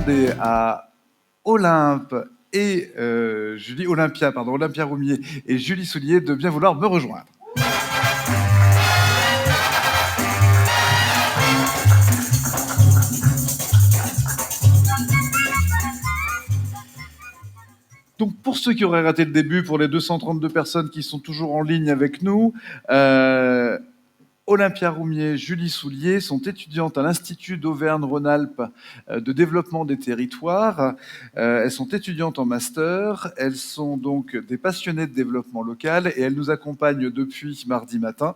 demander à Olympe et Olympia Roumier et Julie Soulier de bien vouloir me rejoindre. Donc, pour ceux qui auraient raté le début, pour les 232 personnes qui sont toujours en ligne avec nous, Olympia Roumier, Julie Soulier sont étudiantes à l'Institut d'Auvergne-Rhône-Alpes de développement des territoires. Elles sont étudiantes en master. Elles sont donc des passionnées de développement local et elles nous accompagnent depuis mardi matin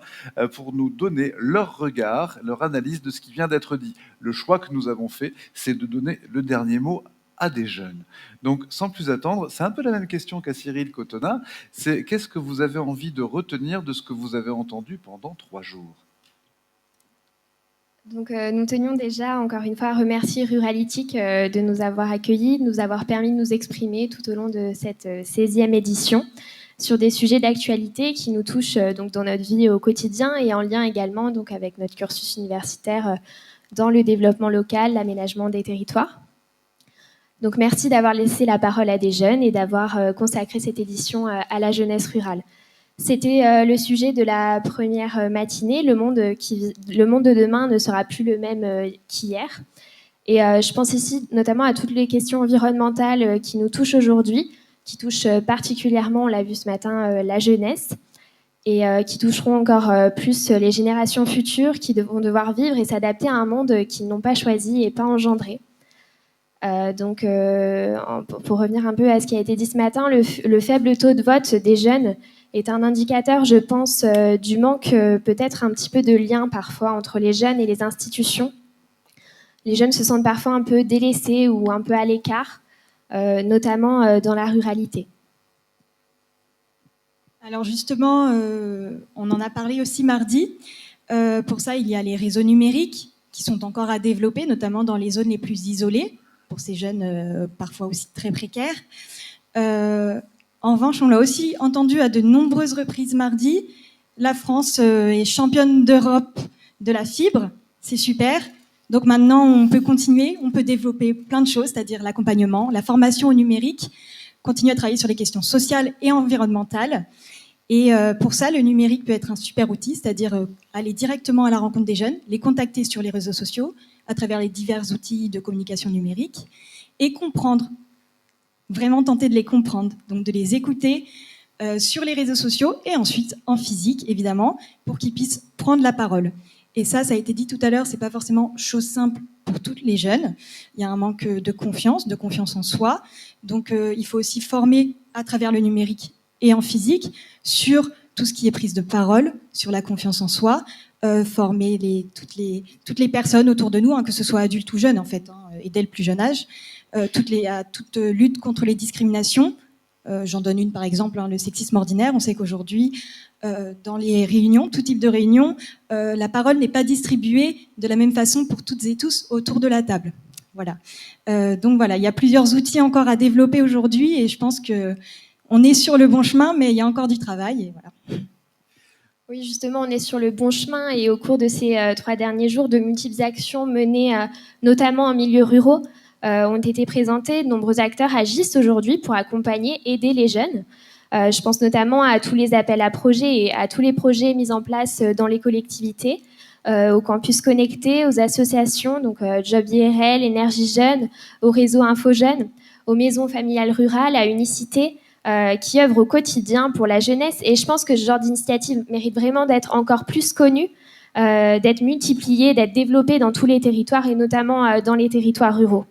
pour nous donner leur regard, leur analyse de ce qui vient d'être dit. Le choix que nous avons fait, c'est de donner le dernier mot à des jeunes. Donc, sans plus attendre, c'est un peu la même question qu'à Cyril Cotona. C'est qu'est-ce que vous avez envie de retenir de ce que vous avez entendu pendant 3 jours? Donc, nous tenions déjà, encore une fois, à remercier Ruralytic de nous avoir accueillis, de nous avoir permis de nous exprimer tout au long de cette 16e édition sur des sujets d'actualité qui nous touchent donc dans notre vie au quotidien et en lien également donc, avec notre cursus universitaire dans le développement local, l'aménagement des territoires. Donc merci d'avoir laissé la parole à des jeunes et d'avoir consacré cette édition à la jeunesse rurale. C'était le sujet de la première matinée. Le monde de demain ne sera plus le même qu'hier. Et je pense ici notamment à toutes les questions environnementales qui nous touchent aujourd'hui, qui touchent particulièrement, on l'a vu ce matin, la jeunesse, et qui toucheront encore plus les générations futures qui vont devoir vivre et s'adapter à un monde qu'ils n'ont pas choisi et pas engendré. Donc, pour revenir un peu à ce qui a été dit ce matin, le faible taux de vote des jeunes est un indicateur, je pense, du manque peut-être un petit peu de lien parfois entre les jeunes et les institutions. Les jeunes se sentent parfois un peu délaissés ou un peu à l'écart, notamment dans la ruralité. Alors justement, on en a parlé aussi mardi. Pour ça, il y a les réseaux numériques qui sont encore à développer, notamment dans les zones les plus isolées, pour ces jeunes parfois aussi très précaires. En revanche, on l'a aussi entendu à de nombreuses reprises mardi, la France est championne d'Europe de la fibre, c'est super. Donc maintenant, on peut continuer, on peut développer plein de choses, c'est-à-dire l'accompagnement, la formation au numérique, continuer à travailler sur les questions sociales et environnementales. Et pour ça, le numérique peut être un super outil, c'est-à-dire aller directement à la rencontre des jeunes, les contacter sur les réseaux sociaux, à travers les divers outils de communication numérique, et comprendre, vraiment tenter de les comprendre, donc de les écouter sur les réseaux sociaux, et ensuite en physique, évidemment, pour qu'ils puissent prendre la parole. Et ça a été dit tout à l'heure, c'est pas forcément chose simple pour toutes les jeunes. Il y a un manque de confiance en soi. Donc il faut aussi former à travers le numérique et en physique sur tout ce qui est prise de parole, sur la confiance en soi, former toutes les personnes autour de nous, que ce soit adultes ou jeunes en fait, et dès le plus jeune âge, toute lutte contre les discriminations. J'en donne une par exemple, le sexisme ordinaire. On sait qu'aujourd'hui, dans les réunions, tout type de réunion, la parole n'est pas distribuée de la même façon pour toutes et tous autour de la table. Voilà. Donc voilà, il y a plusieurs outils encore à développer aujourd'hui et je pense qu'on est sur le bon chemin, mais il y a encore du travail. Et voilà. Oui, justement, on est sur le bon chemin et au cours de ces 3 derniers jours, de multiples actions menées notamment en milieu ruraux ont été présentées. De nombreux acteurs agissent aujourd'hui pour accompagner, aider les jeunes. Je pense notamment à tous les appels à projets et à tous les projets mis en place dans les collectivités, au campus connecté, aux associations, donc Job IRL, Énergie Jeune, au réseau Info Jeunes, aux maisons familiales rurales, à Unicité, qui œuvrent au quotidien pour la jeunesse. Et je pense que ce genre d'initiative mérite vraiment d'être encore plus connue, d'être multipliée, d'être développée dans tous les territoires et notamment dans les territoires ruraux.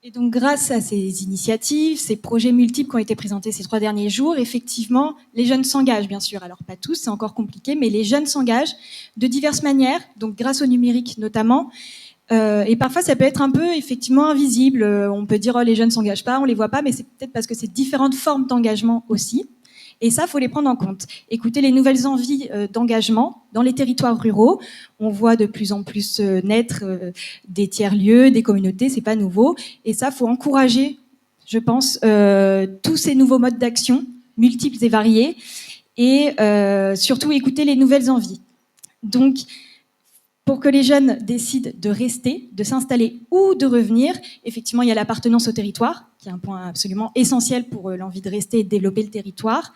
Et donc, grâce à ces initiatives, ces projets multiples qui ont été présentés ces 3 derniers jours, effectivement, les jeunes s'engagent, bien sûr. Alors, pas tous, c'est encore compliqué, mais les jeunes s'engagent de diverses manières, donc grâce au numérique notamment. Et parfois, ça peut être un peu, effectivement, invisible. On peut dire, oh, les jeunes ne s'engagent pas, on les voit pas, mais c'est peut-être parce que c'est différentes formes d'engagement aussi. Et ça, il faut les prendre en compte. Écouter les nouvelles envies d'engagement dans les territoires ruraux. On voit de plus en plus naître des tiers-lieux, des communautés, c'est pas nouveau. Et ça, il faut encourager, je pense, tous ces nouveaux modes d'action, multiples et variés, et surtout écouter les nouvelles envies. Donc, Pour que les jeunes décident de rester, de s'installer ou de revenir, effectivement, il y a l'appartenance au territoire, qui est un point absolument essentiel pour l'envie de rester et de développer le territoire.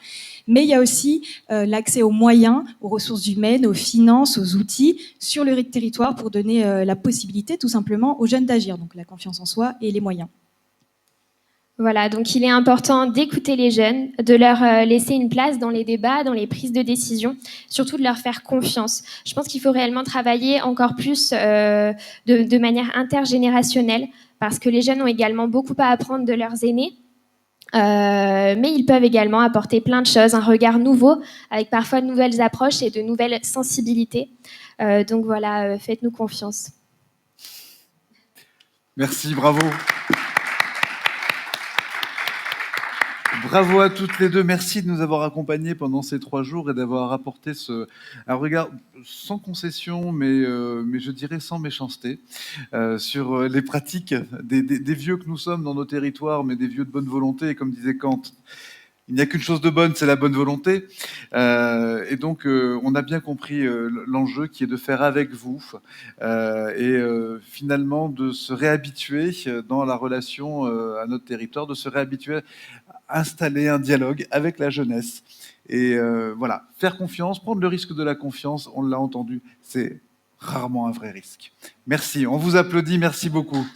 Mais il y a aussi l'accès aux moyens, aux ressources humaines, aux finances, aux outils sur le territoire pour donner la possibilité tout simplement aux jeunes d'agir. Donc la confiance en soi et les moyens. Voilà, donc il est important d'écouter les jeunes, de leur laisser une place dans les débats, dans les prises de décision, surtout de leur faire confiance. Je pense qu'il faut réellement travailler encore plus de manière intergénérationnelle, parce que les jeunes ont également beaucoup à apprendre de leurs aînés, mais ils peuvent également apporter plein de choses, un regard nouveau, avec parfois de nouvelles approches et de nouvelles sensibilités. Donc voilà, faites-nous confiance. Merci, bravo. Bravo à toutes les deux. Merci de nous avoir accompagnés pendant ces 3 jours et d'avoir apporté un regard sans concession, mais je dirais sans méchanceté, sur les pratiques des vieux que nous sommes dans nos territoires, mais des vieux de bonne volonté. Et comme disait Kant, il n'y a qu'une chose de bonne, c'est la bonne volonté. Et donc, on a bien compris l'enjeu qui est de faire avec vous et finalement de se réhabituer dans la relation à notre territoire, de se réhabituer à installer un dialogue avec la jeunesse. Et voilà, faire confiance, prendre le risque de la confiance, on l'a entendu, c'est rarement un vrai risque. Merci, on vous applaudit, merci beaucoup.